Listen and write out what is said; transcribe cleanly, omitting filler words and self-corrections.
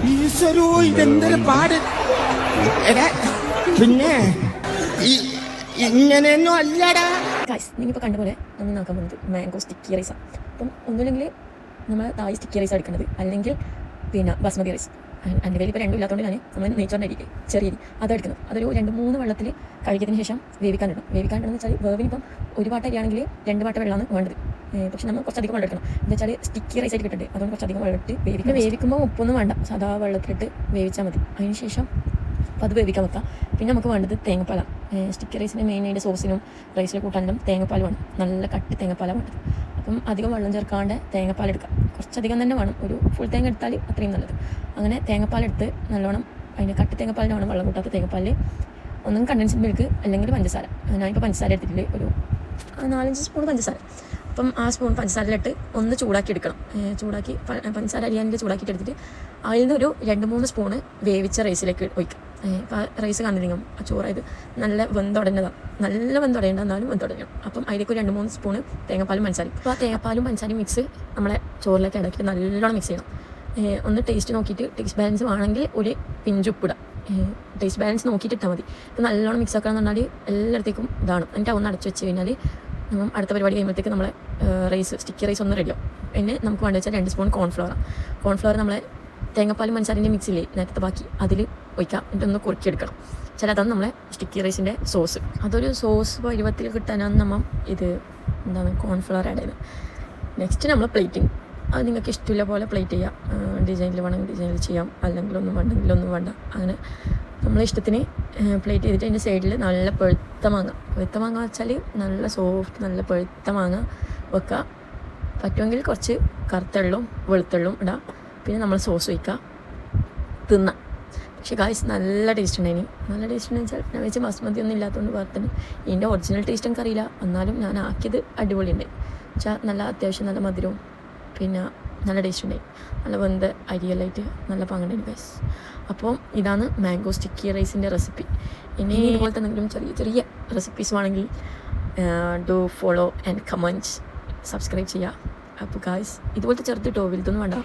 ഈശ്വരോ ഇതെന്തൊരു പാട്. പിന്നെ ഇങ്ങനെയൊന്നും അല്ലടാ. നിങ്ങളിപ്പോൾ കണ്ട പോലെ നമ്മൾ നോക്കാൻ പോകുന്നത് മാംഗോ സ്റ്റിക്കി റൈസാണ്. അപ്പം ഒന്നുമില്ലെങ്കിൽ നമ്മൾ തായ് സ്റ്റിക്കി റൈസ് എടുക്കുന്നത്, അല്ലെങ്കിൽ പിന്നെ ബസ്മതി റൈസ്. എൻ്റെ പേര് ഇപ്പോൾ രണ്ടും ഇല്ലാത്തതുകൊണ്ടാണ് നമ്മൾ നെയ്ച്ചോറിൻ്റെ അരി, ചെറിയ അരി അതെടുക്കുന്നത്. അതൊരു 2-3 വെള്ളത്തിൽ കഴുകിയതിന് ശേഷം വേവിക്കാനിടണം. വേവിക്കാനിടുന്നത് വെച്ചാൽ വേവിനിപ്പം ഒരു പാട്ട അരിയാണെങ്കിൽ 2 പാട്ട വെള്ളമാണ് വേണ്ടത്. പക്ഷെ നമ്മൾ കുറച്ചധികം വെള്ളം എടുക്കണം. എന്താ വെച്ചാൽ സ്റ്റിക്കി റൈസ് ആയിട്ട് കിട്ടുന്നുണ്ട്, അതുകൊണ്ട് കുറച്ചധികം വെള്ളം ഇട്ട് വേവിക്കണം. വേവിക്കുമ്പോൾ ഉപ്പൊന്നും വേണ്ട, സാധാ വെള്ളത്തിലിട്ട് വേവിച്ചാൽ മതി. അതിന് ശേഷം അപ്പോൾ അത് വേവിക്കാൻ വെക്കാം. പിന്നെ നമുക്ക് വേണ്ടത് തേങ്ങാപ്പാലാണ്. സ്റ്റിക്കി റൈസിന് മെയിനായിട്ട് സോസിനും റൈസിൽ കൂട്ടാനും തേങ്ങാപ്പാൽ വേണം. നല്ല കട്ടി തേങ്ങാപ്പാലാണ് വേണ്ടത്. അപ്പം അധികം വെള്ളം ചേർക്കാണ്ട് തേങ്ങാപ്പാൽ എടുക്കാം. കുറച്ചധികം തന്നെ വേണം, ഒരു ഫുൾ തേങ്ങ എടുത്താൽ അത്രയും നല്ലത്. അങ്ങനെ തേങ്ങാപ്പാലെടുത്ത് നല്ലോണം അതിന് കട്ടി തേങ്ങാപ്പാലിന് വേണം, വെള്ളം കൂട്ടാത്ത തേങ്ങാപ്പാലിൽ ഒന്നും കണ്ടൻസ്ഡ് മിൽക്ക് അല്ലെങ്കിൽ പഞ്ചസാര. ഞാനിപ്പോൾ പഞ്ചസാര എടുത്തിട്ടില്ല, ഒരു 4-5 സ്പൂൺ പഞ്ചസാര. അപ്പം ആ സ്പൂൺ പഞ്ചസാരയിലിട്ട് ഒന്ന് ചൂടാക്കി എടുക്കണം. ചൂടാക്കി പഞ്ചസാര അരിയാനിൽ ചൂടാക്കിയിട്ട് എടുത്തിട്ട് അതിൽ നിന്ന് ഒരു 2-3 സ്പൂണ് വേവിച്ച റൈസിലേക്ക് ഒഴിക്കാം. ഇപ്പോൾ റൈസ് കാണുന്നില്ലെങ്കിൽ ആ ചോറായത് നല്ല വെന്തുടഞ്ഞതാണ്, നല്ല വെന്തുടയേണ്ട, എന്നാലും വെന്തുടഞ്ഞണം. അപ്പം അതിലേക്ക് ഒരു 2-3 സ്പൂണ് തേങ്ങാപ്പാലും പഞ്ചസാരയും. അപ്പോൾ ആ തേങ്ങാപ്പാലും പഞ്ചസാരയും മിക്സ് നമ്മളെ ചോറിലേക്ക് ഇടയ്ക്ക് നല്ലോണം മിക്സ് ചെയ്യണം. ഒന്ന് ടേസ്റ്റ് നോക്കിയിട്ട്, ടേസ്റ്റ് ബാലൻസ് വേണമെങ്കിൽ ഒരു പിഞ്ച് ഉപ്പിടാം. ടേസ്റ്റ് ബാലൻസ് നോക്കിയിട്ട് ഇട്ടാൽ മതി. ഇപ്പോൾ നല്ലോണം മിക്സ് ആക്കണം എന്ന് പറഞ്ഞാൽ എല്ലായിടത്തേക്കും ഇതാണ്. എന്നിട്ട് ഒന്ന് അടച്ചു വെച്ച് കഴിഞ്ഞാൽ നമ്മൾ അടുത്ത പരിപാടി കഴിയുമ്പോഴത്തേക്ക് നമ്മളെ സ്റ്റിക്കി റൈസ് ഒന്ന് റെഡിയാവും. പിന്നെ നമുക്ക് വേണ്ടത് വെച്ചാൽ 2 സ്പൂൺ കോൺഫ്ലവർ നമ്മളെ തേങ്ങാപ്പാലും പഞ്ചസാരൻ്റെ മിക്സില്ലേ നേരത്തെ ബാക്കി അതിൽ ഒഴിക്കാം. എന്നിട്ടൊന്ന് കുറുക്കിയെടുക്കണം. അതാണ് നമ്മളെ സ്റ്റിക്കി റൈസിൻ്റെ സോസ്. അതൊരു സോസ് പരുവത്തിൽ കിട്ടാനാണ് നമ്മൾ കോൺഫ്ലവർ ആഡ് ചെയ്യുന്നത്. നെക്സ്റ്റ് നമ്മൾ പ്ലേറ്റിങ്. അത് നിങ്ങൾക്ക് ഇഷ്ടമുള്ള പോലെ പ്ലേറ്റ് ചെയ്യാം. ഡിസൈനിൽ വേണമെങ്കിൽ ഡിസൈനിൽ ചെയ്യാം, അല്ലെങ്കിൽ ഒന്നും വേണ്ട. അങ്ങനെ നമ്മളെ ഇഷ്ടത്തിന് പ്ലേറ്റ് ചെയ്തിട്ട് അതിൻ്റെ സൈഡിൽ നല്ല പഴുത്ത മാങ്ങ വെച്ചാൽ നല്ല സോഫ്റ്റ്, നല്ല പഴുത്ത മാങ്ങ വെക്കുക. പറ്റുമെങ്കിൽ കുറച്ച് കറുത്തെള്ളും വെളുത്തെള്ളും ഇടാം. പിന്നെ നമ്മൾ സോസ് ഒഴിക്കുക, തിന്നാം. പക്ഷേ ഗായ്സ് നല്ല ടേസ്റ്റ് ഉണ്ടായിനി. നല്ല ടേസ്റ്റ് ഉണ്ടെന്ന് വെച്ചാൽ ഞാൻ വെച്ച് ബസ്മതി ഒന്നും ഇല്ലാത്തതുകൊണ്ട് പറഞ്ഞത് ഇതിൻ്റെ ഒറിജിനൽ ടേസ്റ്റ് എനിക്ക് അറിയില്ല. എന്നാലും ഞാൻ ആക്കിയത് അടിപൊളിയുണ്ട്. വെച്ചാൽ നല്ല അത്യാവശ്യം നല്ല മധുരവും പിന്നെ നല്ല ടേസ്റ്റ് ഉണ്ടായി. നല്ല വെന്ത അരിയെല്ലായിട്ട് നല്ല പാങ്ങുണ്ടായി ഗൈസ്. അപ്പോൾ ഇതാണ് മാംഗോ സ്റ്റിക്കി റൈസിൻ്റെ റെസിപ്പി. ഇനി ഇതുപോലത്തെ എന്തെങ്കിലും ചെറിയ ചെറിയ റെസിപ്പീസ് വേണമെങ്കിൽ do follow and comments, subscribe ചെയ്യുക. അപ്പോൾ ഗായ്സ് ഇതുപോലത്തെ ചെറുതിട്ടോ വലുതൊന്നും വേണ്ട.